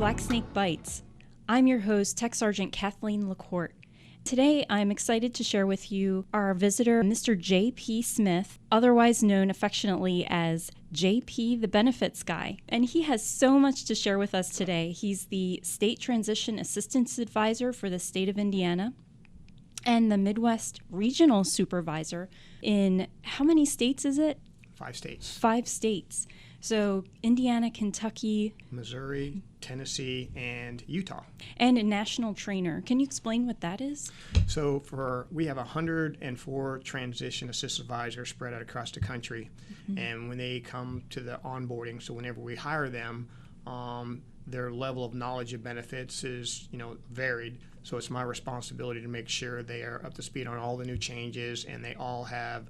Blacksnake Bytes. I'm your host, Tech Sergeant Kathleen LaCorte. Today, I'm excited to share with you our visitor, Mr. J.P. Smith, otherwise known affectionately as J.P. the Benefits Guy. And he has so much to share with us today. He's the State Transition Assistance Advisor for the state of Indiana and the Midwest Regional Supervisor in how many states is it? 5 states. 5 states. So Indiana, Kentucky, Missouri, Tennessee, and Utah. And a national trainer. Can you explain what that is? So we have 104 transition assist advisors spread out across the country. Mm-hmm. And when they come to the onboarding, so whenever we hire them, their level of knowledge of benefits is, varied. So it's my responsibility to make sure they are up to speed on all the new changes, and they all have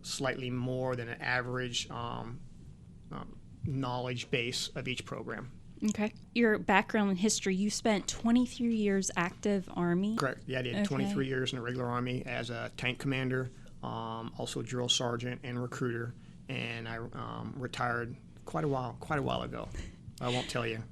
slightly more than an average knowledge base of each program. Okay. Your background and history, you spent 23 years active Army? Correct. Yeah, I did 23 years in the regular Army as a tank commander, also drill sergeant and recruiter, and I retired quite a while ago. I won't tell you.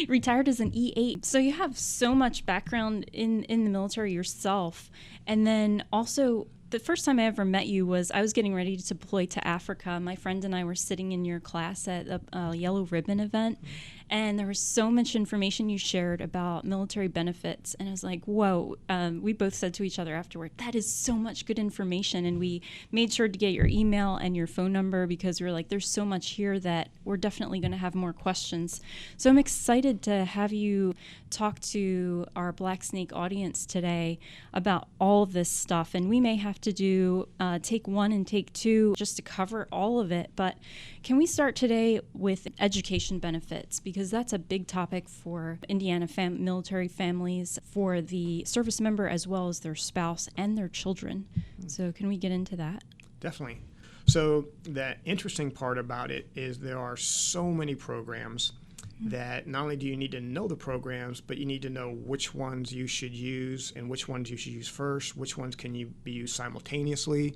Retired as an E8. So you have so much background in the military yourself. And then also, the first time I ever met you was I was getting ready to deploy to Africa. My friend and I were sitting in your class at a Yellow Ribbon event, and there was so much information you shared about military benefits. And I was like, whoa. We both said to each other afterward, that is so much good information. And we made sure to get your email and your phone number because we were like, there's so much here that we're definitely going to have more questions. So I'm excited to have you talk to our Blacksnake audience today about all of this stuff. And we may have to do take 1 and take 2 just to cover all of it. But can we start today with education benefits? Because that's a big topic for Indiana military families, for the service member as well as their spouse and their children. So can we get into that? Definitely. So the interesting part about it is there are so many programs that not only do you need to know the programs, but you need to know which ones you should use and which ones you should use first, which ones can you be used simultaneously.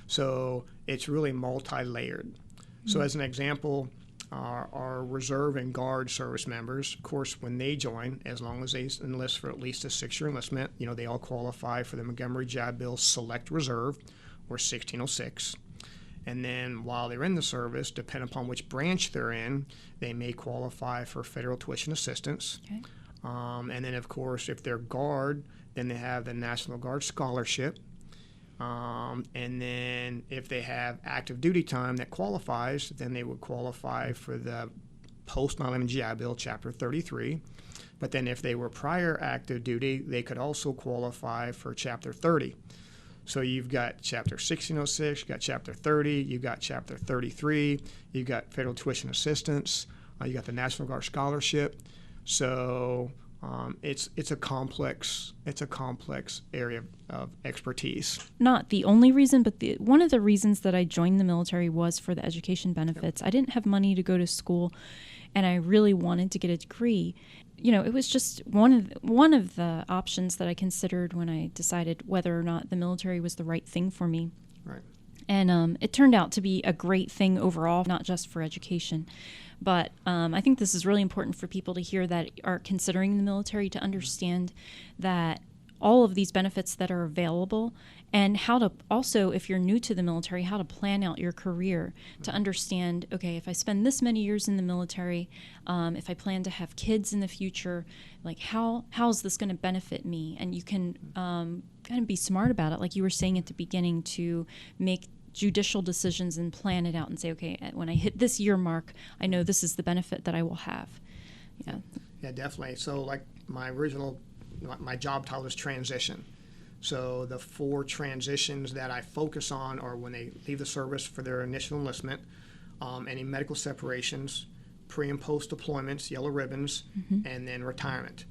So it's really multi-layered. So as an example, our reserve and guard service members, of course, when they join, as long as they enlist for at least a 6-year enlistment, they all qualify for the Montgomery Job Bill Select Reserve, or 1606. And then while they're in the service, depending upon which branch they're in, they may qualify for federal tuition assistance. Okay. And then, of course, if they're Guard, then they have the National Guard Scholarship. And then if they have active duty time that qualifies, then they would qualify for the Post 9/11 GI Bill, Chapter 33. But then if they were prior active duty, they could also qualify for Chapter 30. So you've got Chapter 1606, you've got Chapter 30, you've got Chapter 33, you've got federal tuition assistance, you got the National Guard Scholarship. So it's a complex area of expertise. Not the only reason, but one of the reasons that I joined the military was for the education benefits. Yep. I didn't have money to go to school, and I really wanted to get a degree. It was just one of the options that I considered when I decided whether or not the military was the right thing for me. Right. And it turned out to be a great thing overall, not just for education. But I think this is really important for people to hear that are considering the military, to understand that all of these benefits that are available, and how to also, if you're new to the military, how to plan out your career, to understand, okay, if I spend this many years in the military, if I plan to have kids in the future, like how is this going to benefit me? And you can kind of be smart about it, like you were saying at the beginning, to make judicial decisions and plan it out and say, okay, when I hit this year mark, I know this is the benefit that I will have. Yeah, definitely. So like my job title is transition. So the 4 transitions that I focus on are when they leave the service for their initial enlistment, any medical separations, pre and post deployments, yellow ribbons, and then retirement.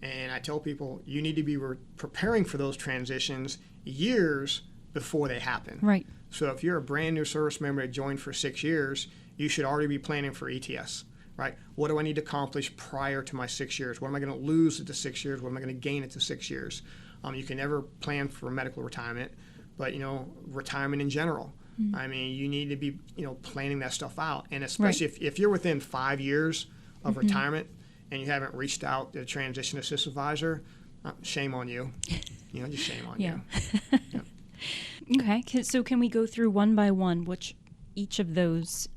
And I tell people you need to be preparing for those transitions years before they happen. Right. So if you're a brand new service member that joined for 6 years, you should already be planning for ETS. Right? What do I need to accomplish prior to my 6 years? What am I going to lose at the 6 years? What am I going to gain at the 6 years? You can never plan for medical retirement, but retirement in general. I mean, you need to be planning that stuff out, and especially if you're within 5 years of retirement and you haven't reached out to the transition assist advisor, shame on you. Just shame on you. Yeah. Okay. So can we go through one by one which each of those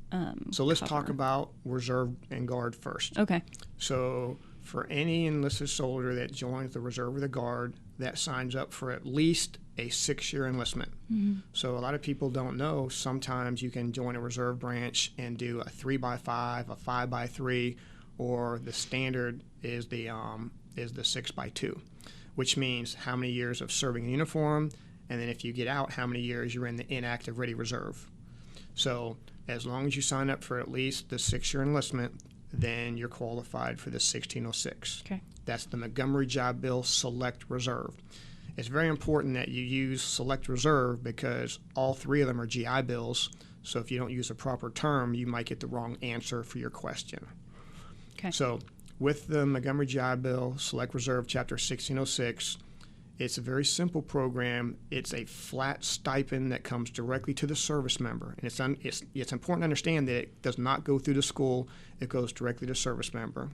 So let's cover? talk about reserve and guard first. Okay. So for any enlisted soldier that joins the reserve or the guard, that signs up for at least a 6-year enlistment. So a lot of people don't know, sometimes you can join a reserve branch and do a 3x5, a 5x3, or the standard is the 6x2, which means how many years of serving in uniform, and then if you get out, how many years you're in the inactive ready reserve. So as long as you sign up for at least the 6-year enlistment, then you're qualified for the 1606. Okay. That's the Montgomery Job Bill Select Reserve. It's very important that you use Select Reserve because all 3 of them are GI Bills. So if you don't use a proper term, you might get the wrong answer for your question. Okay. So with the Montgomery Job Bill Select Reserve Chapter 1606, it's a very simple program. It's a flat stipend that comes directly to the service member. And it's important to understand that it does not go through the school. It goes directly to service member.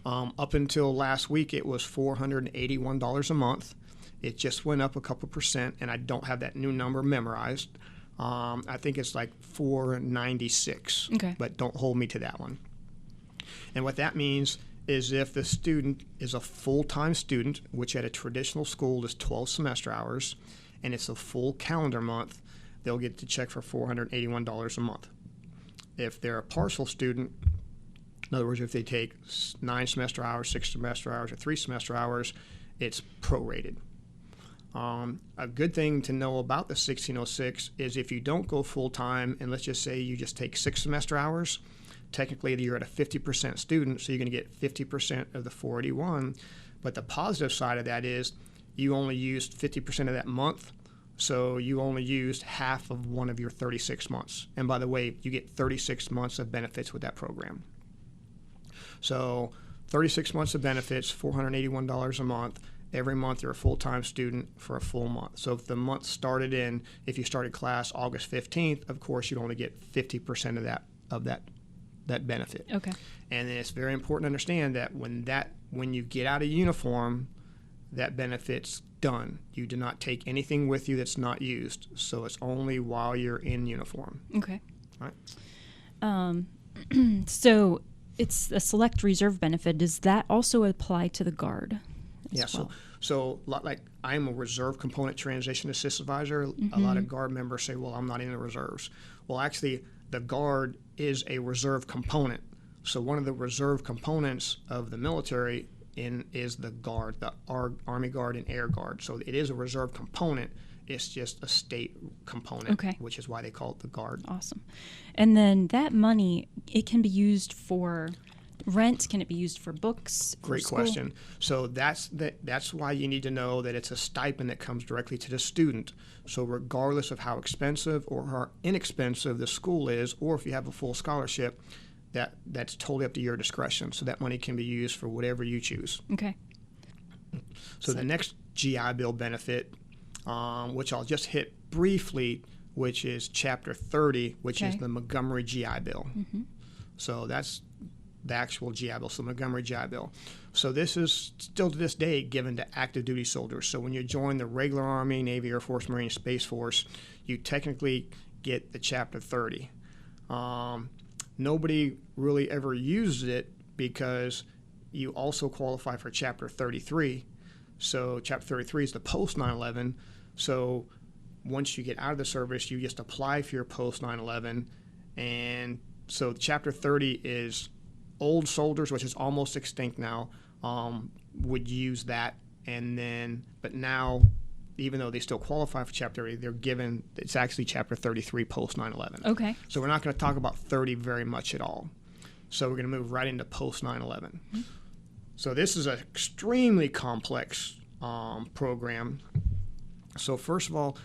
Up until last week, it was $481 a month. It just went up a couple percent, and I don't have that new number memorized. I think it's like $496, Okay. but don't hold me to that one. And what that means is if the student is a full-time student, which at a traditional school is 12 semester hours, and it's a full calendar month, they'll get the check for $481 a month. If they're a partial student, in other words, if they take 9 semester hours, 6 semester hours, or 3 semester hours, it's prorated. A good thing to know about the 1606 is if you don't go full-time, and let's just say you just take 6 semester hours, technically you're at a 50% student, so you're going to get 50% of the 481. But the positive side of that is you only used 50% of that month, so you only used half of one of your 36 months. And by the way, you get 36 months of benefits with that program. So 36 months of benefits, $481 a month. Every month you're a full-time student for a full month. So if the month started if you started class August 15th, of course you'd only get 50% of that benefit. Okay. And then it's very important to understand that when you get out of uniform, that benefit's done. You do not take anything with you that's not used. So it's only while you're in uniform. Okay. All right. So it's a select reserve benefit. Does that also apply to the guard? Yeah, well? so like I'm a reserve component transition assist advisor. A lot of guard members say, well, I'm not in the reserves. Well, actually, the guard is a reserve component. So one of the reserve components of the military is the guard, the Army Guard and Air Guard. So it is a reserve component. It's just a state component, Okay. which is why they call it the guard. Awesome. And then that money, it can be used for rent. Can it be used for books? For Great school? question. So that's why you need to know that it's a stipend that comes directly to the student. So regardless of how expensive or how inexpensive the school is, or if you have a full scholarship, that's totally up to your discretion. So that money can be used for whatever you choose. Okay. So the next GI Bill benefit, which I'll just hit briefly, which is Chapter 30, which is the Montgomery GI Bill. So that's the actual GI Bill, so Montgomery GI Bill. So this is still to this day given to active duty soldiers. So when you join the regular Army, Navy, Air Force, Marine, Space Force, you technically get the Chapter 30. Nobody really ever uses it because you also qualify for Chapter 33. So Chapter 33 is the post 9/11. So once you get out of the service, you just apply for your post 9/11. And so Chapter 30 is old soldiers, which is almost extinct now, would use that. And then, but now, even though they still qualify for Chapter 30, they're given, it's actually Chapter 33 post 9/11. Okay. So we're not going to talk about 30 very much at all. So we're going to move right into post 9/11. So this is an extremely complex program. So first of all,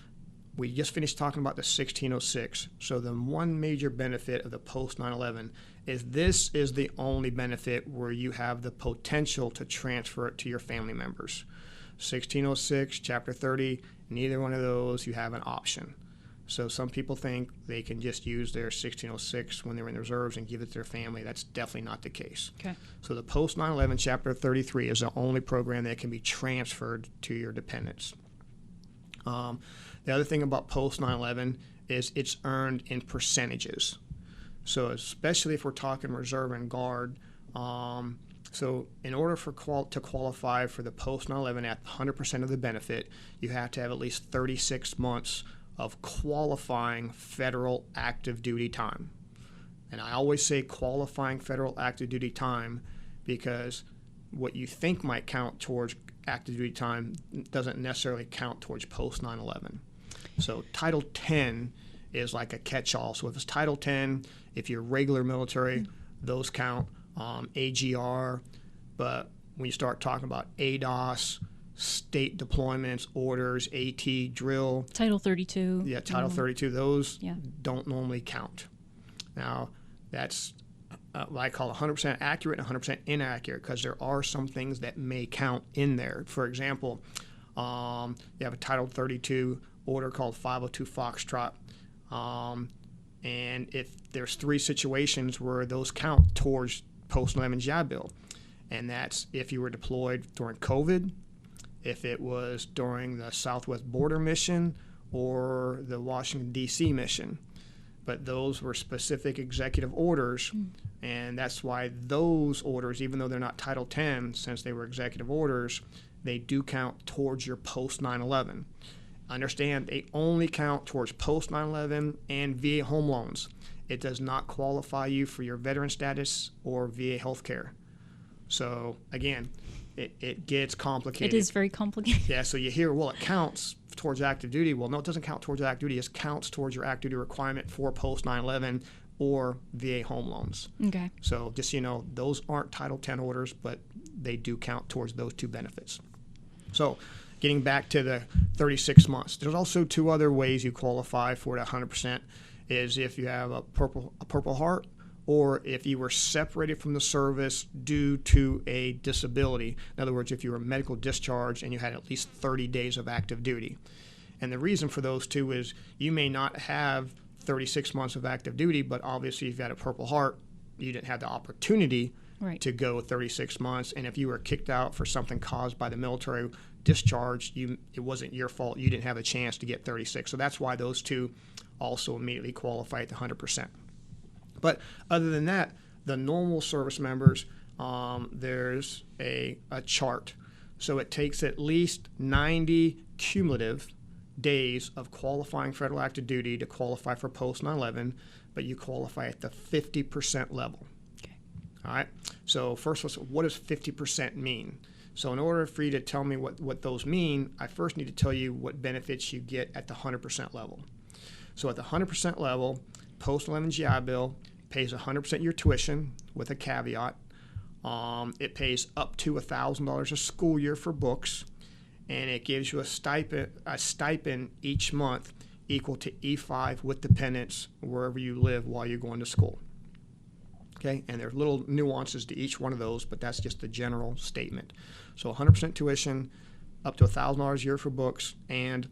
we just finished talking about the 1606. So the one major benefit of the post 9/11 is this is the only benefit where you have the potential to transfer it to your family members. 1606, Chapter 30, neither one of those you have an option. So some people think they can just use their 1606 when they're in the reserves and give it to their family. That's definitely not the case. Okay. So the post 9/11 Chapter 33 is the only program that can be transferred to your dependents. The other thing about post 9/11 is it's earned in percentages. So especially if we're talking reserve and guard, so in order for to qualify for the post 9/11 at 100% of the benefit, you have to have at least 36 months of qualifying federal active duty time. And I always say qualifying federal active duty time because what you think might count towards active duty time doesn't necessarily count towards post 9/11. So Title 10 is like a catch-all. So if it's Title 10, if you're regular military, those count. AGR, but when you start talking about ADOS, state deployments, orders, AT, drill. Title 32. Yeah, Title 32, those don't normally count. Now, that's what I call 100% accurate and 100% inaccurate because there are some things that may count in there. For example, you have a Title 32 order called 502 Foxtrot. And if there's 3 situations where those count towards post-9/11 GI Bill, and that's if you were deployed during COVID, if it was during the Southwest Border Mission or the Washington, D.C. mission. But those were specific executive orders, and that's why those orders, even though they're not Title 10, since they were executive orders, they do count towards your post-9/11. Understand, they only count towards post-9/11 and VA home loans. It does not qualify you for your veteran status or VA health care. So, again, it gets complicated. It is very complicated. Yeah, so you hear, well, it counts towards active duty. Well, no, it doesn't count towards active duty. It counts towards your active duty requirement for post-9/11 or VA home loans. Okay. So just so you know, those aren't Title 10 orders, but they do count towards those 2 benefits. So getting back to the 36 months, there's also 2 other ways you qualify for the 100%. Is if you have a Purple Heart, or if you were separated from the service due to a disability. In other words, if you were medical discharged and you had at least 30 days of active duty. And the reason for those 2 is you may not have 36 months of active duty, but obviously if you had a Purple Heart, you didn't have the opportunity to go 36 months. And if you were kicked out for something caused by the military discharge, it wasn't your fault. You didn't have a chance to get 36. So that's why those 2 also immediately qualify at the 100%. But other than that, the normal service members, there's a chart. So it takes at least 90 cumulative days of qualifying federal active duty to qualify for post 9/11, but you qualify at the 50% level. Okay. All right. So first, what does 50% mean? So in order for you to tell me what those mean, I first need to tell you what benefits you get at the 100% level. So at the 100% level, post-9/11 GI Bill pays 100% your tuition with a caveat. It pays up to $1,000 a school year for books, and it gives you a stipend each month equal to E5 with dependents wherever you live while you're going to school. Okay, and there's little nuances to each one of those, but that's just the general statement. So 100% tuition, up to $1,000 a year for books, and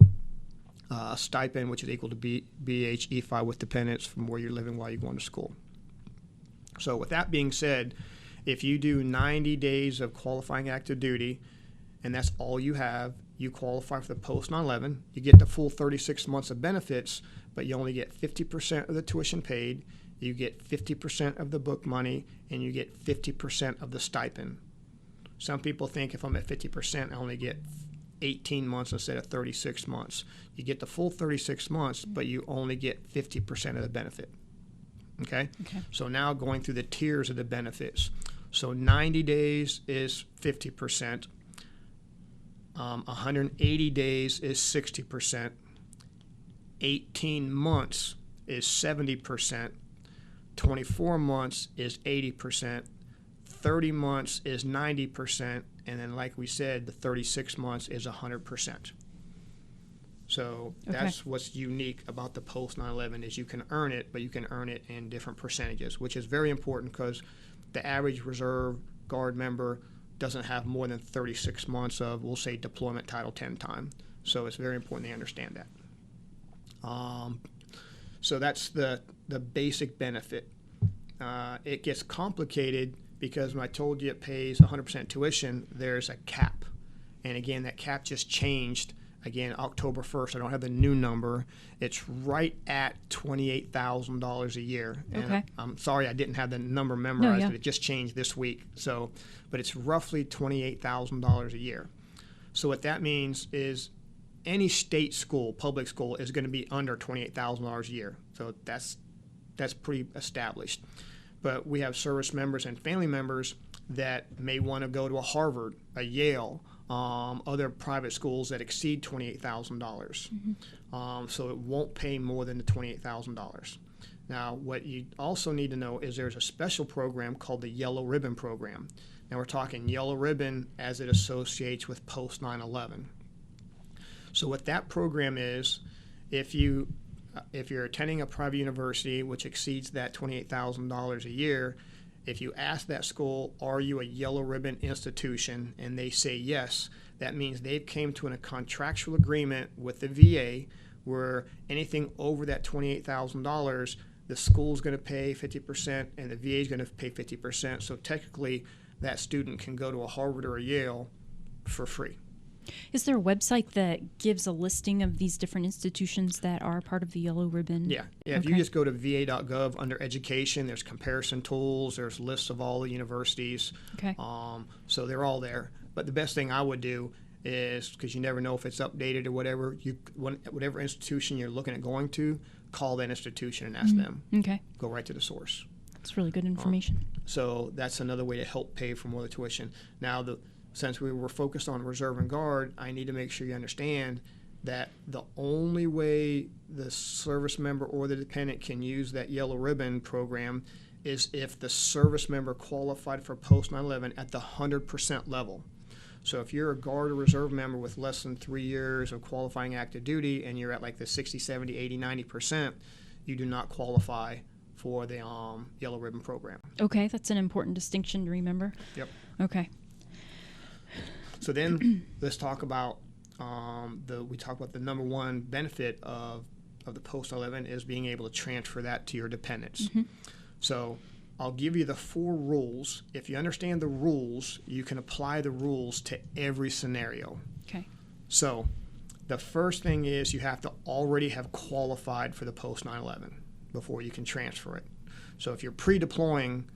a stipend, which is equal to BH E5 with dependents from where you're living while you're going to school. So with that being said, if you do 90 days of qualifying active duty, and that's all you have, you qualify for the post 9/11. You get the full 36 months of benefits, but you only get 50% of the tuition paid, you get 50% of the book money, and you get 50% of the stipend. Some people think if I'm at 50%, I only get 18 months instead of 36 months. You get the full 36 months, but you only get 50% of the benefit. Okay? So now going through the tiers of the benefits. So 90 days is 50%. 180 days is 60%. 18 months is 70%. 24 months is 80%. 30 months is 90%. And then, like we said, the 36 months is 100%. So that's what's unique about the post 9/11 is you can earn it, but you can earn it in different percentages, which is very important because the average reserve guard member doesn't have more than 36 months of, we'll say, deployment Title 10 time. So it's very important they understand that. So that's the basic benefit. It gets complicated because when I told you it pays 100% tuition, there's a cap. And again, that cap just changed. Again, October 1st, I don't have the new number. It's right at $28,000 a year. And Okay. I'm sorry I didn't have the number memorized, yeah. but it just changed this week. So, but it's roughly $28,000 a year. So what that means is any state school, public school, is going to be under $28,000 a year. So that's pretty established. But we have service members and family members that may want to go to a Harvard, a Yale, other private schools that exceed $28,000. So it won't pay more than the $28,000. Now, what you also need to know is there's a special program called the Yellow Ribbon Program. Now, we're talking Yellow Ribbon as it associates with post 9/11. So what that program is, if you're attending a private university which exceeds that $28,000 a year, if you ask that school, are you a Yellow Ribbon institution, and they say yes, that means they've came to a contractual agreement with the VA where anything over that $28,000, the school's going to pay 50% and the VA is going to pay 50%. So technically, that student can go to a Harvard or a Yale for free. Is there a website that gives a listing of these different institutions that are part of the Yellow Ribbon? Yeah. If you just go to va.gov under education, there's comparison tools, there's lists of all the universities. Okay. So they're all there. But the best thing I would do is, because you never know if it's updated or whatever, whatever institution you're looking at going to, call that institution and ask them. Okay. Go right to the source. That's really good information. So that's another way to help pay for more of the tuition. Now, since we were focused on reserve and guard, I need to make sure you understand that the only way the service member or the dependent can use that Yellow Ribbon program is if the service member qualified for post 9/11 at the 100% level. So if you're a guard or reserve member with less than 3 years of qualifying active duty and you're at like the 60, 70, 80, 90%, you do not qualify for the Yellow Ribbon program. Okay, that's an important distinction to remember. Yep. Okay. So then let's talk about we talk about the number one benefit of the post 9/11 is being able to transfer that to your dependents. So I'll give you the 4 rules. If you understand the rules, you can apply the rules to every scenario. Okay. So the first thing is you have to already have qualified for the post 9/11 before you can transfer it. So if you're pre-deploying,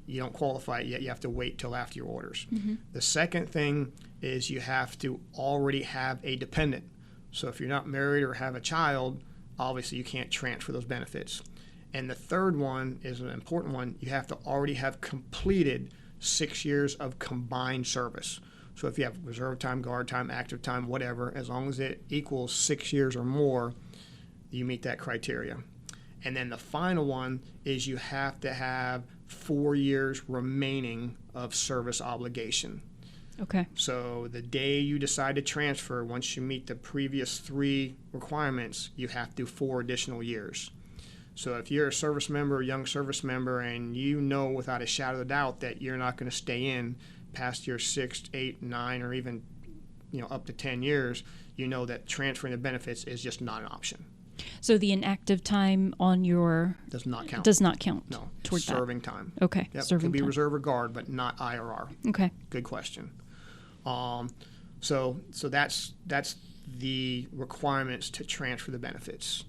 you don't qualify yet. You have to wait till after your orders. The second thing is you have to already have a dependent. So if you're not married or have a child, obviously you can't transfer those benefits. And the third one is an important one. You have to already have completed 6 years of combined service. So if you have reserve time, guard time, active time, whatever, as long as it equals 6 years or more, you meet that criteria. And then the final one is you have to have 4 years remaining of service obligation. Okay. So the day you decide to transfer, once you meet the previous 3 requirements, you have to do 4 additional years. So if you're a service member, a young service member, and you know without a shadow of a doubt that you're not going to stay in past your 6, 8, 9, or even up to 10 years, you know that transferring the benefits is just not an option. So the inactive time on your Does not count. does not count. No, toward serving time. Okay. Yep, Serving can be time. reserve or guard, but not IRR. Okay. Good question. So that's the requirements to transfer the benefits.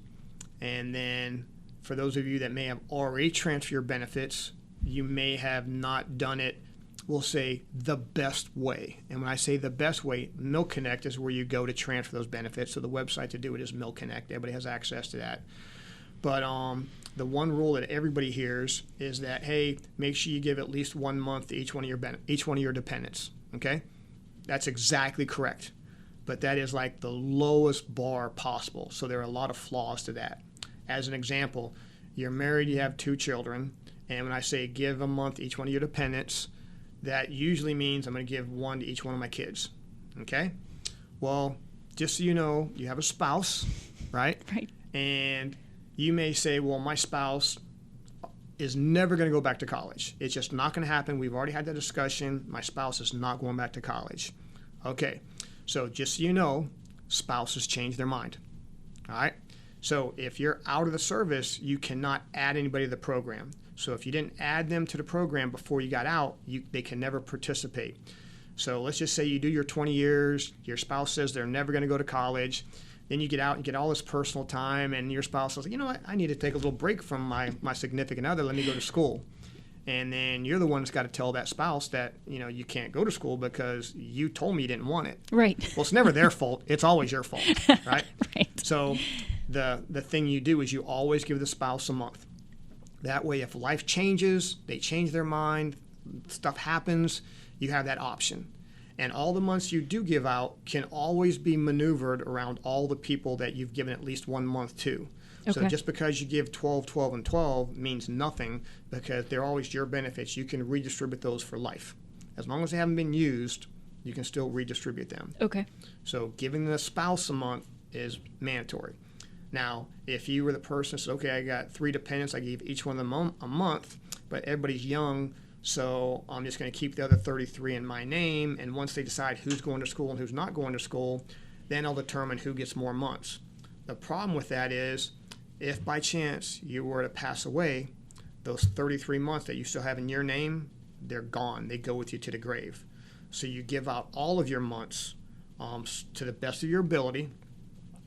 And then for those of you that may have already transferred your benefits, you may have not done it, we'll say, the best way. And when I say the best way, Milk Connect is where you go to transfer those benefits. So the website to do it is Milk Connect. Everybody has access to that. But the one rule that everybody hears is that, hey, make sure you give at least 1 month to each one of your dependents. Okay? That's exactly correct. But that is like the lowest bar possible. So there are a lot of flaws to that. As an example, you're married, you have 2 children, and when I say give a month to each one of your dependents, that usually means I'm going to give 1 to each one of my kids. Okay? Well, just so you know, you have a spouse, right? Right. And you may say, well, my spouse is never going to go back to college. It's just not going to happen. We've already had that discussion. My spouse is not going back to college. Okay. So just so you know, spouses change their mind. All right? So if you're out of the service, you cannot add anybody to the program. So if you didn't add them to the program before you got out, they can never participate. So let's just say you do your 20 years, your spouse says they're never going to go to college, then you get out and get all this personal time, and your spouse says, you know what, I need to take a little break from my significant other, let me go to school. And then you're the one that's got to tell that spouse that, you can't go to school because you told me you didn't want it. Right. Well, it's never their fault. It's always your fault, right? Right. So the thing you do is you always give the spouse a month. That way, if life changes, they change their mind, stuff happens, you have that option. And all the months you do give out can always be maneuvered around all the people that you've given at least 1 month to. Okay. So just because you give 12, 12, and 12 means nothing, because they're always your benefits. You can redistribute those for life. As long as they haven't been used, you can still redistribute them. Okay. So giving the spouse a month is mandatory. Now, if you were the person that said, okay, I got 3 dependents, I gave each one of them a month, but everybody's young, so I'm just going to keep the other 33 in my name, and once they decide who's going to school and who's not going to school, then I'll determine who gets more months. The problem with that is, if by chance you were to pass away, those 33 months that you still have in your name, they're gone. They go with you to the grave. So you give out all of your months to the best of your ability.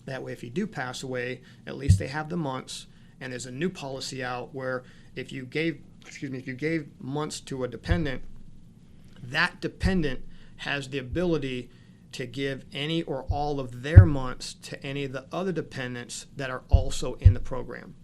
That way, if you do pass away, at least they have the months. And there's a new policy out where if you gave months to a dependent, that dependent has the ability to give any or all of their months to any of the other dependents that are also in the program.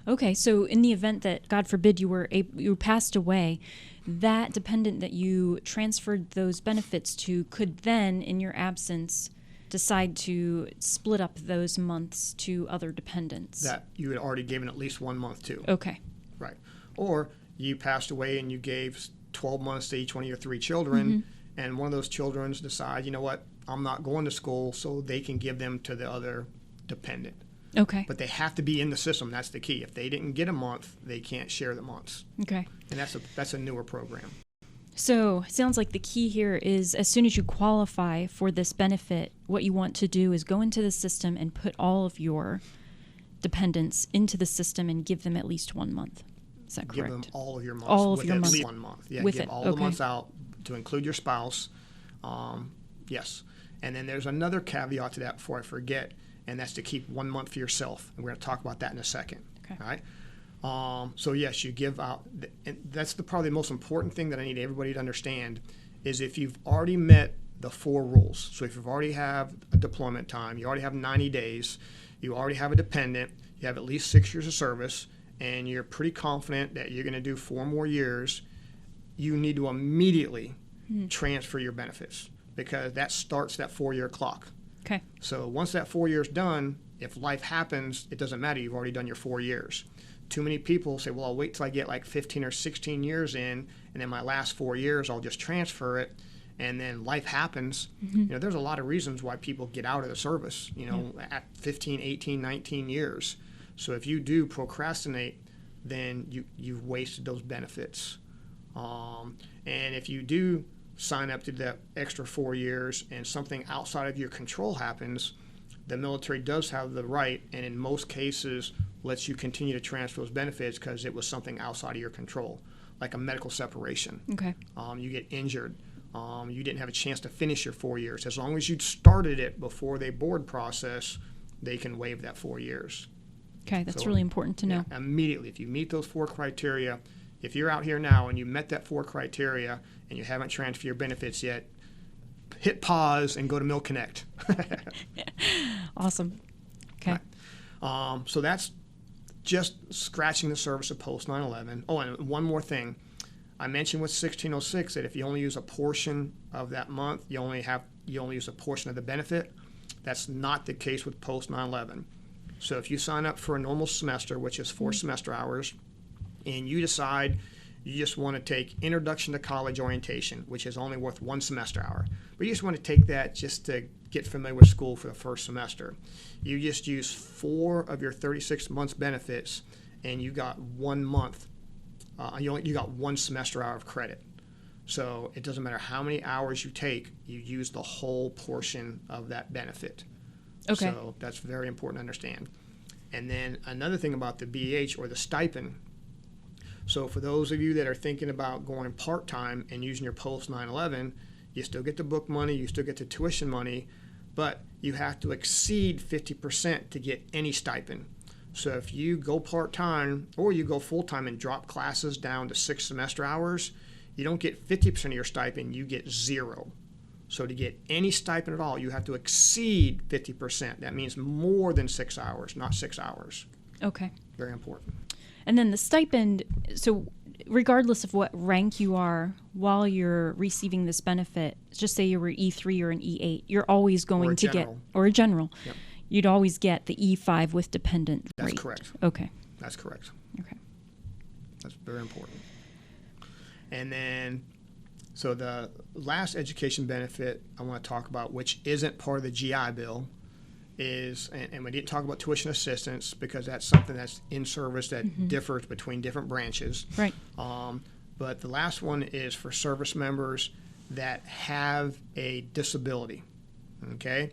Okay, so in the event that, God forbid, you passed away, that dependent that you transferred those benefits to could then, in your absence, decide to split up those months to other dependents. That you had already given at least 1 month to. Okay. Right. Or you passed away and you gave 12 months to each one of your 3 children, and one of those children decide, you know what, I'm not going to school, so they can give them to the other dependent. Okay. But they have to be in the system. That's the key. If they didn't get a month, they can't share the months. Okay. And that's a newer program. So it sounds like the key here is, as soon as you qualify for this benefit, what you want to do is go into the system and put all of your dependents into the system and give them at least 1 month. Is that correct? Give them all of your months. All of with your at months. least 1 month. Yeah, With give it. all Okay. the months out to include your spouse. Yes. And then there's another caveat to that before I forget, and that's to keep 1 month for yourself. And we're going to talk about that in a second. Okay. All right? So yes, you give out, and that's probably the most important thing that I need everybody to understand, is if you've already met the 4 rules. So if you already have a deployment time, you already have 90 days, you already have a dependent, you have at least 6 years of service, and you're pretty confident that you're going to do 4 more years, you need to immediately transfer your benefits, because that starts that 4-year clock. Okay. So once that 4 years done, if life happens, it doesn't matter. You've already done your 4 years. Too many people say, well, I'll wait till I get like 15 or 16 years in, and then my last 4 years, I'll just transfer it, and then life happens. There's a lot of reasons why people get out of the service, at 15, 18, 19 years. So if you do procrastinate, then you've wasted those benefits. And if you do sign up to that extra 4 years and something outside of your control happens, the military does have the right, and in most cases lets you continue to transfer those benefits because it was something outside of your control, like a medical separation. Okay. You get injured. You didn't have a chance to finish your 4 years. As long as you'd started it before they board process, they can waive that 4 years. Okay, that's really important to know. Yeah, immediately, if you meet those 4 criteria, if you're out here now and you met that 4 criteria and you haven't transferred your benefits yet, hit pause and go to Mill Connect. Awesome. Okay. Right. So that's just scratching the surface of post 9/11. Oh, and one more thing. I mentioned with 1606 that if you only use a portion of that month, you only use a portion of the benefit. That's not the case with post 9/11. So if you sign up for a normal semester, which is 4 semester hours, and you decide you just want to take Introduction to College Orientation, which is only worth 1 semester hour, but you just want to take that just to get familiar with school for the first semester. You just use 4 of your 36 months benefits, and you got 1 month. You got 1 semester hour of credit. So it doesn't matter how many hours you take, you use the whole portion of that benefit. Okay. So that's very important to understand. And then another thing about the BH or the stipend. So for those of you that are thinking about going part-time and using your post 9/11, you still get the book money, you still get the tuition money, but you have to exceed 50% to get any stipend. So if you go part-time or you go full-time and drop classes down to 6 semester hours, you don't get 50% of your stipend, you get 0. So to get any stipend at all, you have to exceed 50%. That means more than 6 hours, not 6 hours. Okay. Very important. And then the stipend, so regardless of what rank you are while you're receiving this benefit, just say you were E3 or an E8, you're always going to get, or a general, yep. You'd always get the E5 with dependent rate. That's correct. Okay. That's correct. Okay. That's very important. And then, so the last education benefit I want to talk about, which isn't part of the GI Bill, is, and we didn't talk about tuition assistance because that's something that's in service that differs between different branches. Right. But the last one is for service members that have a disability. Okay?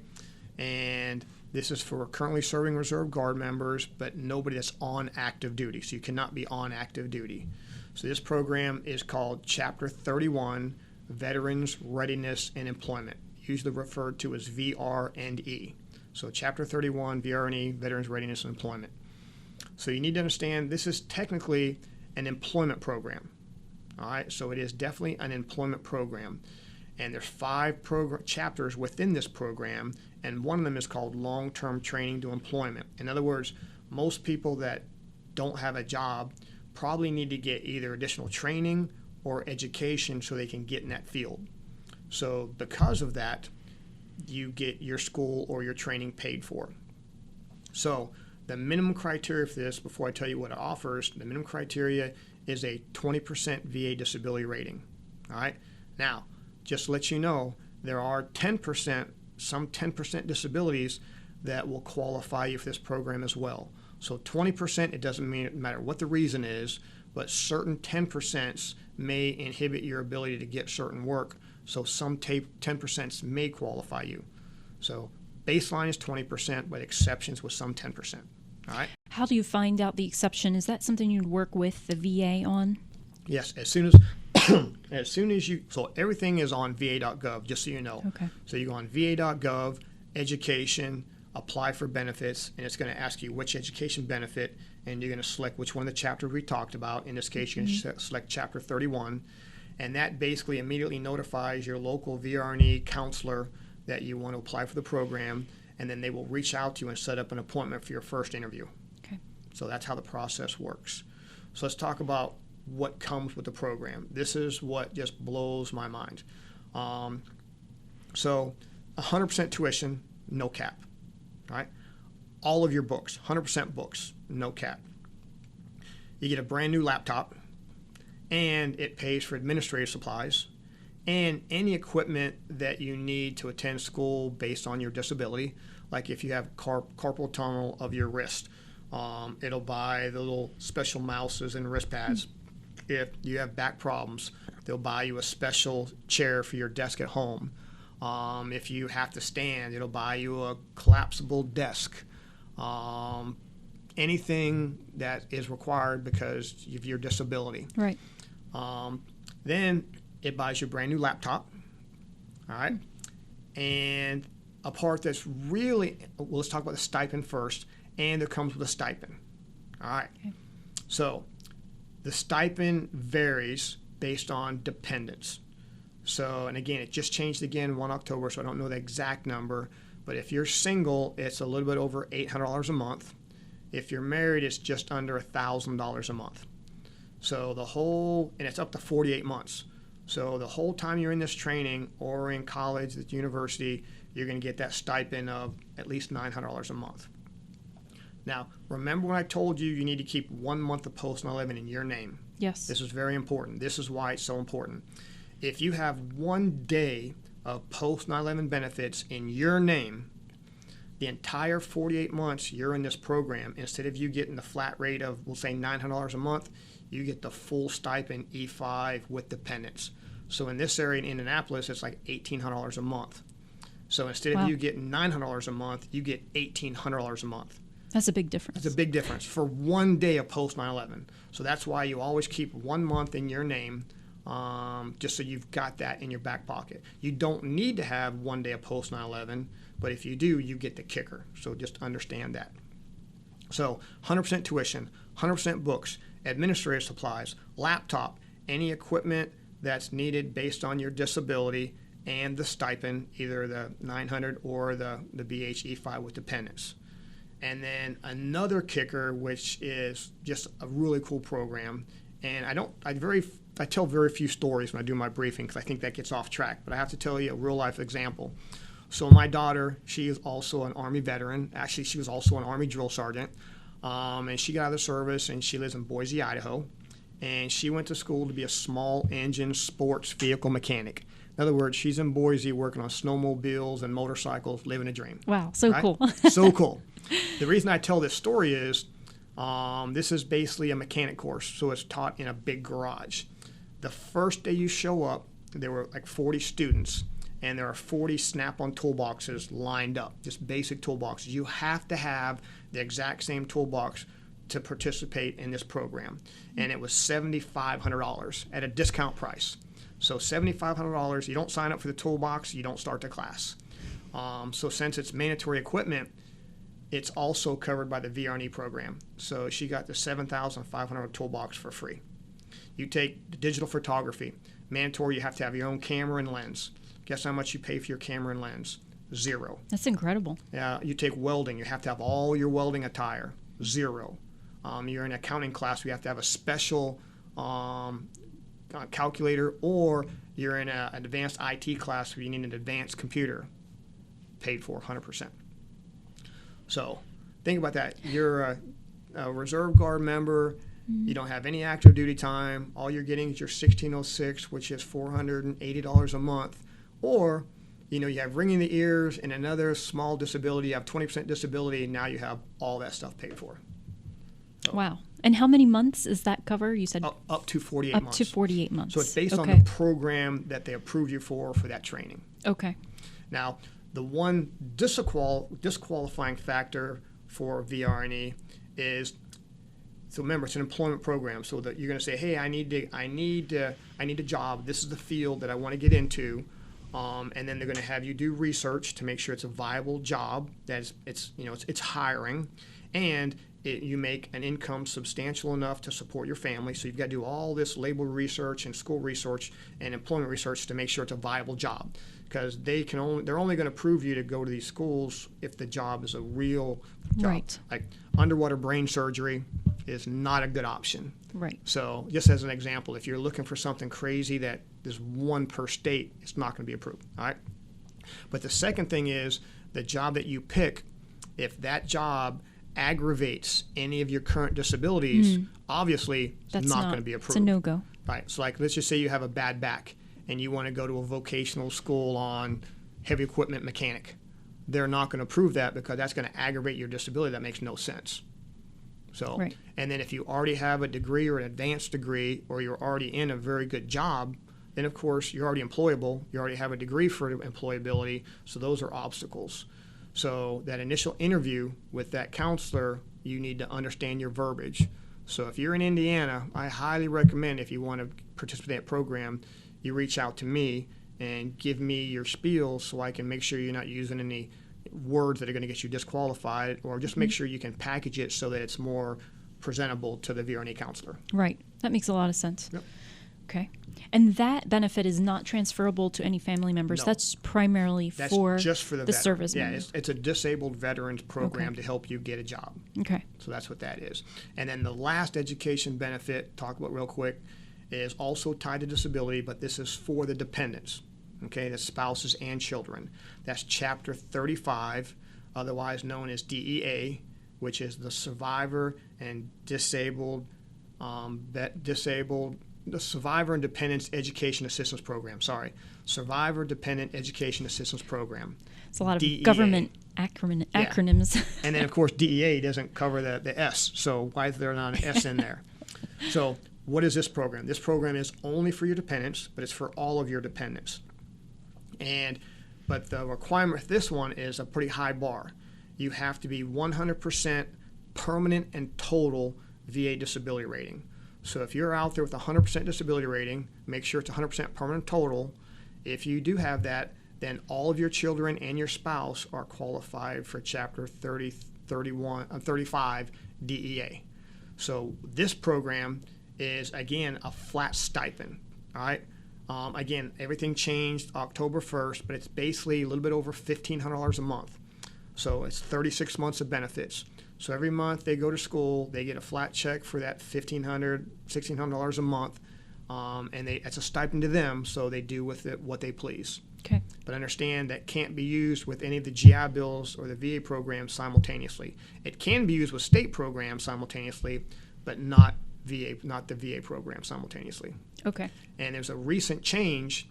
And this is for currently serving Reserve Guard members, but nobody that's on active duty. So you cannot be on active duty. So this program is called Chapter 31, Veterans Readiness and Employment, usually referred to as VR&E. So Chapter 31, VR&E, Veterans Readiness and Employment. So you need to understand this is technically an employment program. All right, so it is definitely an employment program. And there's 5 chapters within this program, and one of them is called long-term training to employment. In other words, most people that don't have a job probably need to get either additional training or education so they can get in that field. So because of that, you get your school or your training paid for. So the minimum criteria for this, before I tell you what it offers, the minimum criteria is a 20% VA disability rating. All right. Now, just to let you know, there are 10%, some 10% disabilities that will qualify you for this program as well. So 20%, it doesn't matter what the reason is, but certain 10% may inhibit your ability to get certain work. So some 10% may qualify you. So baseline is 20%, but exceptions with some 10%. All right. How do you find out the exception? Is that something you'd work with the VA on? Yes, as soon as you, so everything is on va.gov, just so you know. Okay. So you go on va.gov, education, apply for benefits, and it's going to ask you which education benefit, and you're going to select which one of the chapters we talked about. In this case, you're going to select Chapter 31, and that basically immediately notifies your local VR&E counselor that you want to apply for the program, and then they will reach out to you and set up an appointment for your first interview. Okay. So that's how the process works. So let's talk about what comes with the program. This is what just blows my mind. So 100% tuition, no cap. All right? All of your books, 100% books, no cap. You get a brand new laptop, and it pays for administrative supplies and any equipment that you need to attend school based on your disability. Like if you have carpal tunnel of your wrist, it'll buy the little special mouses and wrist pads. If you have back problems, they'll buy you a special chair for your desk at home. If you have to stand, it'll buy you a collapsible desk. Anything that is required because of your disability. Right. Then it buys you a brand new laptop. All right. And a part that's really, well, let's talk about the stipend first. And it comes with a stipend. All right. Okay. So the stipend varies based on dependents. So, and again, it just changed again 1 October, so I don't know the exact number. But if you're single, it's a little bit over $800 a month. If you're married, it's just under $1,000 a month. So the whole, and it's up to 48 months. So the whole time you're in this training or in college, at university, you're going to get that stipend of at least $900 a month. Now, remember when I told you need to keep 1 month of post 9/11 in your name? Yes. This is very important. This is why it's so important. If you have 1 day of post 9/11 benefits in your name, the entire 48 months you're in this program, instead of you getting the flat rate of, we'll say, $900 a month, you get the full stipend E5 with dependents. So in this area in Indianapolis, it's like $1,800 a month. So instead of you getting $900 a month, you get $1,800 a month. That's a big difference. That's a big difference for one day of post 9/11. So that's why you always keep 1 month in your name, just so you've got that in your back pocket. You don't need to have 1 day of post 9/11, but if you do, you get the kicker. So just understand that. So 100% tuition, 100% books, administrative supplies, laptop, any equipment that's needed based on your disability, and the stipend, either the 900 or the BHE5 with dependents. And then another kicker, which is just a really cool program, and I tell very few stories when I do my briefing because I think that gets off track, but I have to tell you a real life example. So my daughter, she is also an Army veteran. Actually, she was also an Army drill sergeant, and she got out of the service, and she lives in Boise, Idaho, and she went to school to be a small engine sports vehicle mechanic. In other words, she's in Boise working on snowmobiles and motorcycles, living a dream. Wow, so right? cool. So cool. The reason I tell this story is this is basically a mechanic course, so it's taught in a big garage. The first day you show up, there were like 40 students, and there are 40 Snap-on toolboxes lined up, just basic toolboxes. You have to have the exact same toolbox to participate in this program, and it was $7,500 at a discount price. So $7,500, you don't sign up for the toolbox, you don't start the class. So since it's mandatory equipment, it's also covered by the VRNE program. So she got the $7,500 toolbox for free. You take the digital photography, mandatory, you have to have your own camera and lens. Guess how much you pay for your camera and lens? $0. That's incredible. You take welding, you have to have all your welding attire. $0. You're in an accounting class, you have to have a special calculator, or you're in an advanced IT class where you need an advanced computer. Paid for 100%. So think about that. You're a Reserve Guard member. You don't have any active duty time. All you're getting is your 1606, which is $480 a month. Or, you have ringing in the ears and another small disability. You have 20% disability, and now you have all that stuff paid for. So, wow. And how many months is that cover? You said up to 48 months. Up to 48 months. So it's based on the program that they approved you for that training. Okay. Now, the one disqualifying factor for VRNE is, so remember, it's an employment program. So that you're going to say, hey, I need a job. This is the field that I want to get into, and then they're going to have you do research to make sure it's a viable job, that it's hiring, and you make an income substantial enough to support your family. So you've got to do all this labor research and school research and employment research to make sure it's a viable job. Because they're only going to approve you to go to these schools if the job is a real job. Right. Like underwater brain surgery is not a good option. Right. So just as an example, if you're looking for something crazy that there's one per state, it's not going to be approved. All right. But the second thing is the job that you pick, if that job aggravates any of your current disabilities, obviously it's not going to be approved. It's a no-go. Right. So like let's just say you have a bad back and you want to go to a vocational school on heavy equipment mechanic. They're not going to approve that because that's going to aggravate your disability. That makes no sense. So, right. And then if you already have a degree or an advanced degree, or you're already in a very good job, then of course you're already employable. You already have a degree for employability. So those are obstacles. So that initial interview with that counselor, you need to understand your verbiage. So if you're in Indiana, I highly recommend, if you want to participate in that program, you reach out to me and give me your spiel so I can make sure you're not using any words that are going to get you disqualified, or just make sure you can package it so that it's more presentable to the VRNE counselor. Right. That makes a lot of sense. Yep. Okay. And that benefit is not transferable to any family members. No. That's primarily for just for the service Yeah, members. it's a disabled veterans program to help you get a job. Okay. So that's what that is. And then the last education benefit, talk about real quick, is also tied to disability, but this is for the dependents, okay, the spouses and children. That's Chapter 35, otherwise known as DEA, which is the Survivor and Dependents Education Assistance Program. Survivor Dependent Education Assistance Program. It's a lot of DEA. government acronyms. And then, of course, DEA doesn't cover the S, so why is there not an S in there? So what is this program? This program is only for your dependents, but it's for all of your dependents. But the requirement for this one is a pretty high bar. You have to be 100% permanent and total VA disability rating. So if you're out there with a 100% disability rating, make sure it's 100% permanent total. If you do have that, then all of your children and your spouse are qualified for Chapter 35 DEA. So this program is, again, a flat stipend. All right. Again, everything changed October 1st, but it's basically a little bit over $1,500 a month. So it's 36 months of benefits. So every month they go to school, they get a flat check for that $1,500, $1,600 a month, and it's a stipend to them, so they do with it what they please. Okay. But understand that can't be used with any of the GI Bills or the VA programs simultaneously. It can be used with state programs simultaneously, but not the VA program simultaneously. Okay. And there's a recent change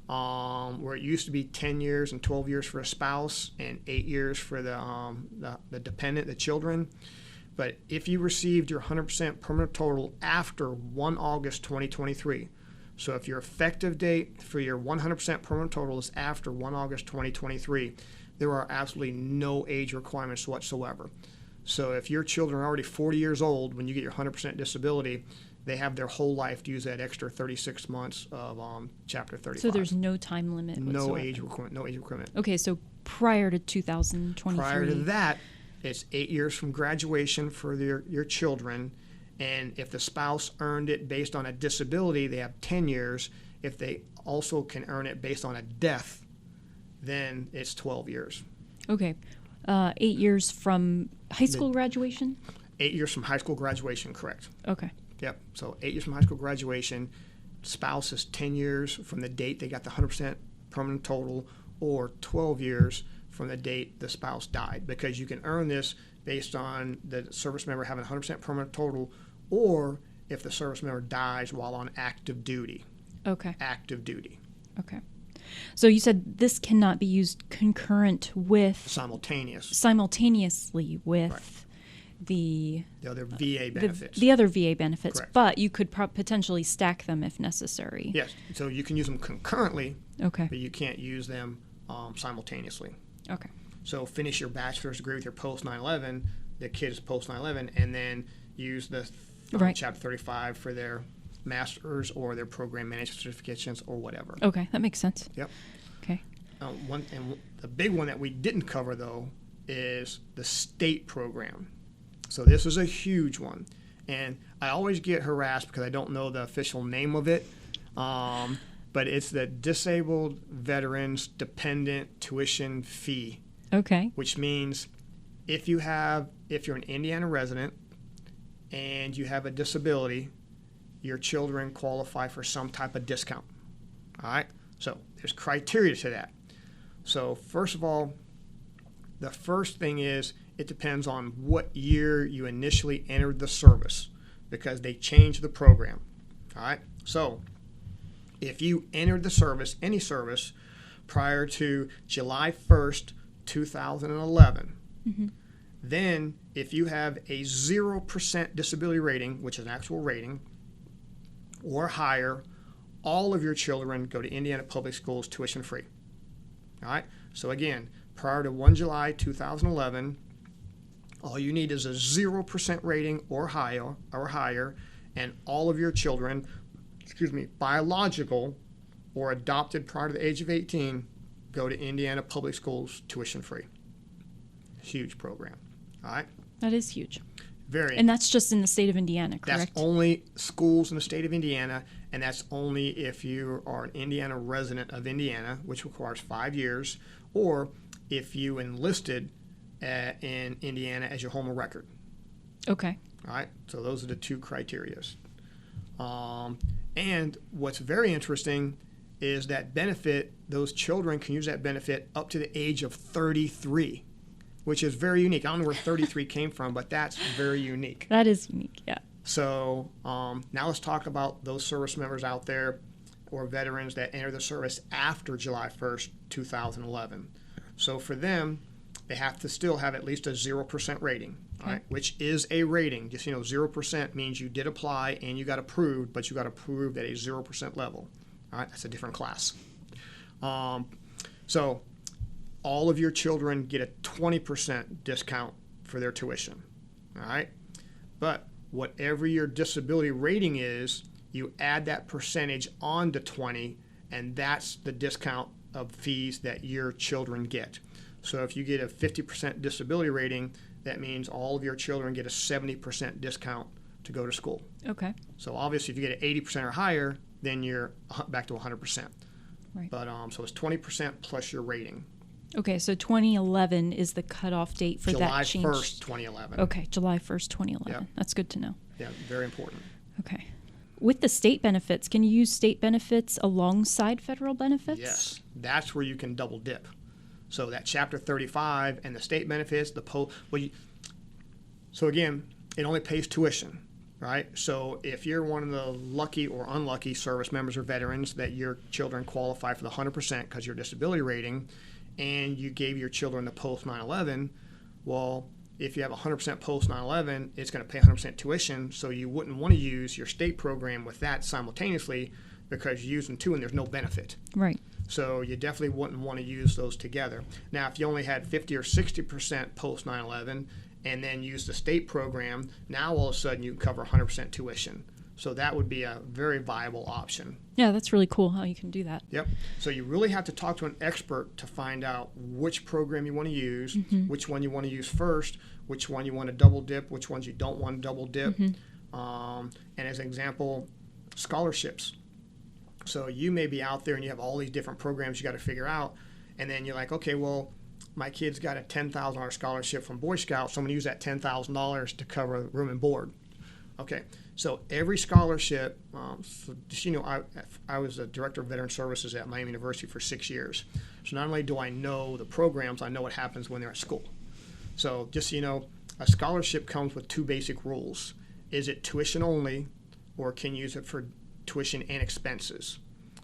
where it used to be 10 years and 12 years for a spouse and 8 years for the dependent, the children. But if you received your 100% permanent total after 1 August 2023, so if your effective date for your 100% permanent total is after 1 August 2023, there are absolutely no age requirements whatsoever. So if your children are already 40 years old when you get your 100% disability, they have their whole life to use that extra 36 months of Chapter 35. So there's no time limit whatsoever. No age requirement. Okay, so prior to 2023. Prior to that, it's 8 years from graduation for your children. And if the spouse earned it based on a disability, they have 10 years. If they also can earn it based on a death, then it's 12 years. Okay. 8 years from high school graduation? 8 years from high school graduation, correct. Okay. Yep. So 8 years from high school graduation. Spouse is 10 years from the date they got the 100% permanent total, or 12 years from the date the spouse died, because you can earn this based on the service member having 100% permanent total, or if the service member dies while on active duty. Okay. Active duty. Okay. So you said this cannot be used concurrent with... Simultaneously with... Right. The other VA benefits. The other VA benefits, correct. But you could potentially stack them if necessary. Yes. So you can use them concurrently, okay, but you can't use them simultaneously. Okay. So finish your bachelor's degree with your post 9/11, the kid is post 9/11, and then use the right. Chapter 35 for their master's or their program management certifications or whatever. Okay, that makes sense. Yep. Okay. The big one that we didn't cover, though, is the state program. So this is a huge one. And I always get harassed because I don't know the official name of it. But it's the Disabled Veterans Dependent Tuition Fee. Okay. Which means if you're an Indiana resident and you have a disability, your children qualify for some type of discount. All right? So there's criteria to that. So first of all, the first thing is it depends on what year you initially entered the service, because they changed the program. All right? So if you entered the service, any service, prior to July 1st, 2011, mm-hmm. then if you have a 0% disability rating, which is an actual rating, or higher, all of your children go to Indiana Public Schools tuition free. All right? So again, prior to 1 July 2011, all you need is a 0% rating or higher, and all of your children, biological or adopted prior to the age of 18, go to Indiana Public Schools tuition free. Huge program. All right? That is huge. Very. And that's just in the state of Indiana, correct? That's only schools in the state of Indiana, and that's only if you are an Indiana resident of Indiana, which requires 5 years, or if you enlisted in Indiana as your home of record. Okay. All right? So those are the two criterias. And what's very interesting is that benefit, those children can use that benefit up to the age of 33, which is very unique. I don't know where 33 came from, but that's very unique. That is unique, yeah. So now let's talk about those service members out there or veterans that enter the service after July 1st, 2011. So for them, they have to still have at least a 0% rating, okay. all right, which is a rating. Just, 0% means you did apply and you got approved, but you got approved at a 0% level. All right, that's a different class. So all of your children get a 20% discount for their tuition. all right? But whatever your disability rating is, you add that percentage on to 20, and that's the discount of fees that your children get. So if you get a 50% disability rating, that means all of your children get a 70% discount to go to school. Okay. So obviously, if you get an 80% or higher, then you're back to 100%. Right. But so it's 20% plus your rating. Okay, so 2011 is the cutoff date for that change. July 1st, 2011. Okay, July 1st, 2011. Yep. That's good to know. Yeah, very important. Okay. With the state benefits, can you use state benefits alongside federal benefits? Yes, that's where you can double dip. So that Chapter 35 and the state benefits, so again, it only pays tuition, right? So if you're one of the lucky or unlucky service members or veterans that your children qualify for the 100% because your disability rating, and you gave your children the post 9/11, well, if you have 100% post 9/11, it's going to pay 100% tuition, so you wouldn't want to use your state program with that simultaneously because you use them too and there's no benefit. Right. So you definitely wouldn't want to use those together. Now, if you only had 50 or 60% post 9/11 and then use the state program, now all of a sudden you can cover 100% tuition. So that would be a very viable option. Yeah, that's really cool how you can do that. Yep. So you really have to talk to an expert to find out which program you want to use, which one you want to use first, which one you want to double dip, which ones you don't want to double dip. And as an example, scholarships. So you may be out there and you have all these different programs you got to figure out, and then you're like, okay, well, my kid's got a $10,000 scholarship from Boy Scouts, so I'm going to use that $10,000 to cover room and board. Okay, so every scholarship, so just, you know, I was the director of veteran services at Miami University for 6 years. So not only do I know the programs, I know what happens when they're at school. So just so you know, a scholarship comes with two basic rules. Is it tuition only, or can you use it for tuition and expenses?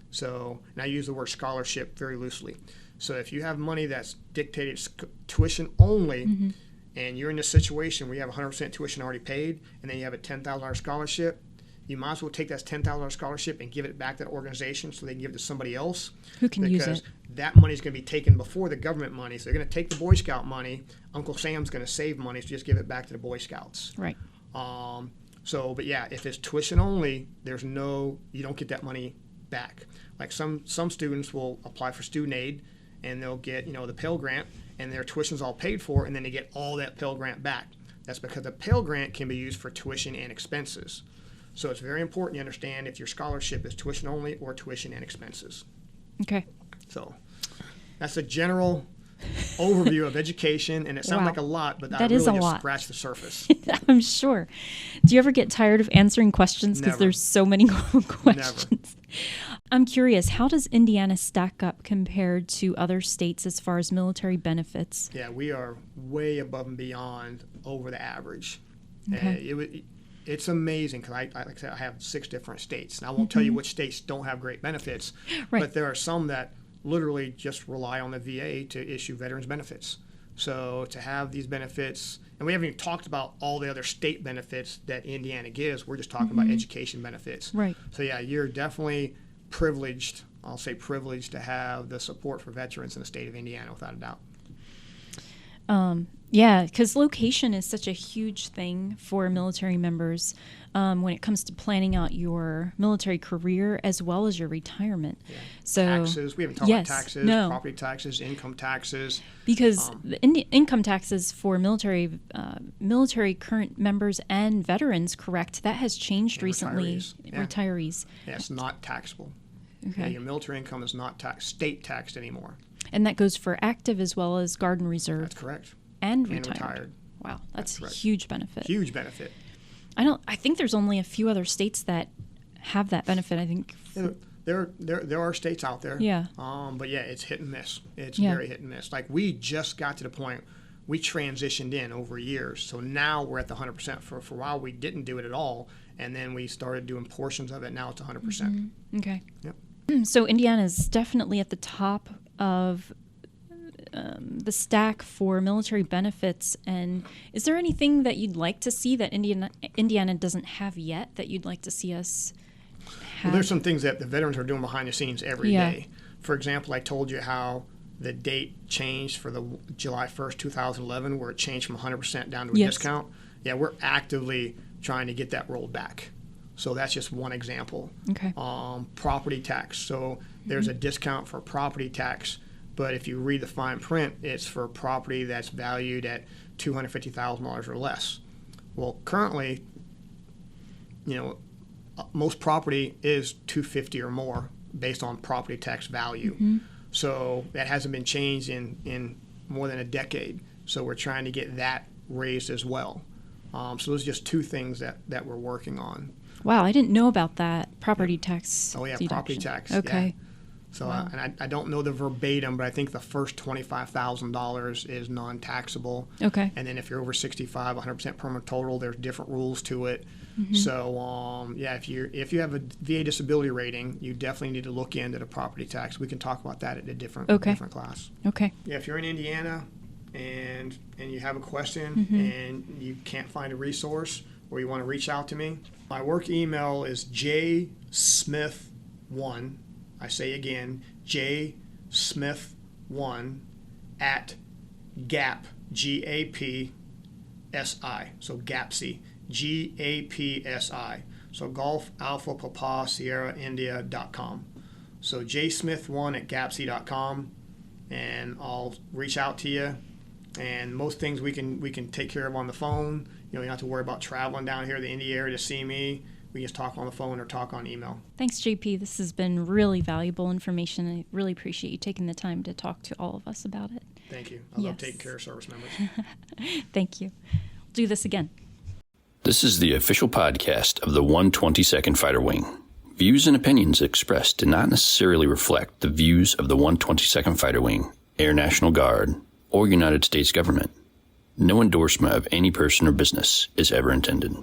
So, and I use the word scholarship very loosely. So if you have money that's dictated tuition only, and you're in a situation where you have 100% tuition already paid, and then you have a $10,000 scholarship, you might as well take that $10,000 scholarship and give it back to the organization so they can give it to somebody else. Who can use it? Because that money is going to be taken before the government money. So they're going to take the Boy Scout money. Uncle Sam's going to save money, so just give it back to the Boy Scouts. Right. But yeah, if it's tuition only, you don't get that money back. Like some students will apply for student aid, and they'll get, the Pell Grant, and their tuition's all paid for, and then they get all that Pell Grant back. That's because the Pell Grant can be used for tuition and expenses. So it's very important you understand if your scholarship is tuition only or tuition and expenses. Okay. So that's a general overview of education, and it sounds like a lot, but that really just scratched the surface. I'm sure. Do you ever get tired of answering questions because there's so many questions? Never. I'm curious, how does Indiana stack up compared to other states as far as military benefits? Yeah, we are way above and beyond over the average. Okay. It's amazing because, like I said, I have 6 different states. And I won't tell you which states don't have great benefits, but there are some that literally just rely on the VA to issue veterans benefits. So to have these benefits, and we haven't even talked about all the other state benefits that Indiana gives. We're just talking about education benefits. Right. So yeah, you're definitely privileged. I'll say privileged to have the support for veterans in the state of Indiana, without a doubt. Yeah, because location is such a huge thing for military members when it comes to planning out your military career as well as your retirement. Yeah. So taxes, we haven't talked about taxes, property taxes, income taxes. Because the income taxes for military current members and veterans, correct, that has changed recently. Retirees. Yeah, it's not taxable. Okay. Yeah, your military income is not state taxed anymore. And that goes for active as well as Guard and Reserve. That's correct. And retired. Wow, that's a huge benefit. Huge benefit. I think there's only a few other states that have that benefit. I think there are states out there. Yeah. But yeah, it's hit and miss. It's very hit and miss. Like we just got to the point we transitioned in over years, so now we're at the 100%. For a while we didn't do it at all, and then we started doing portions of it. Now it's 100%. Okay. Yep. So Indiana is definitely at the top of the stack for military benefits. And is there anything that you'd like to see that Indiana doesn't have yet that you'd like to see us have? Well, there's some things that the veterans are doing behind the scenes every day. For example, I told you how the date changed for the July 1st, 2011, where it changed from 100% down to a discount. we're actively trying to get that rolled back. So that's just one example. Okay. Property tax. So there's a discount for property tax, but if you read the fine print, it's for property that's valued at $250,000 or less. Well, currently, most property is $250,000 or more based on property tax value. So that hasn't been changed in more than a decade. So we're trying to get that raised as well. So those are just two things that we're working on. Wow, I didn't know about that property tax. Oh yeah, deduction. property tax. Okay. Yeah. So and I don't know the verbatim, but I think the first $25,000 is non-taxable. Okay. And then if you're over 65, 100% permanent total, there's different rules to it. So if you have a VA disability rating, you definitely need to look into the property tax. We can talk about that at a different class. Okay. Yeah, if you're in Indiana and you have a question and you can't find a resource or you want to reach out to me, my work email is jsmith1. I say again, jsmith1 at GAP, GAPSI, so GAPSI, GAPSI, so Golf Alpha Papa Sierra India.com. So jsmith1 at GAPSI.com, and I'll reach out to you. And most things we can take care of on the phone. You don't have to worry about traveling down here to the Indy area to see me. We just talk on the phone or talk on email. Thanks, JP. This has been really valuable information. I really appreciate you taking the time to talk to all of us about it. Thank you. I love taking care of service members. Thank you. We'll do this again. This is the official podcast of the 122nd Fighter Wing. Views and opinions expressed do not necessarily reflect the views of the 122nd Fighter Wing, Air National Guard, or United States government. No endorsement of any person or business is ever intended.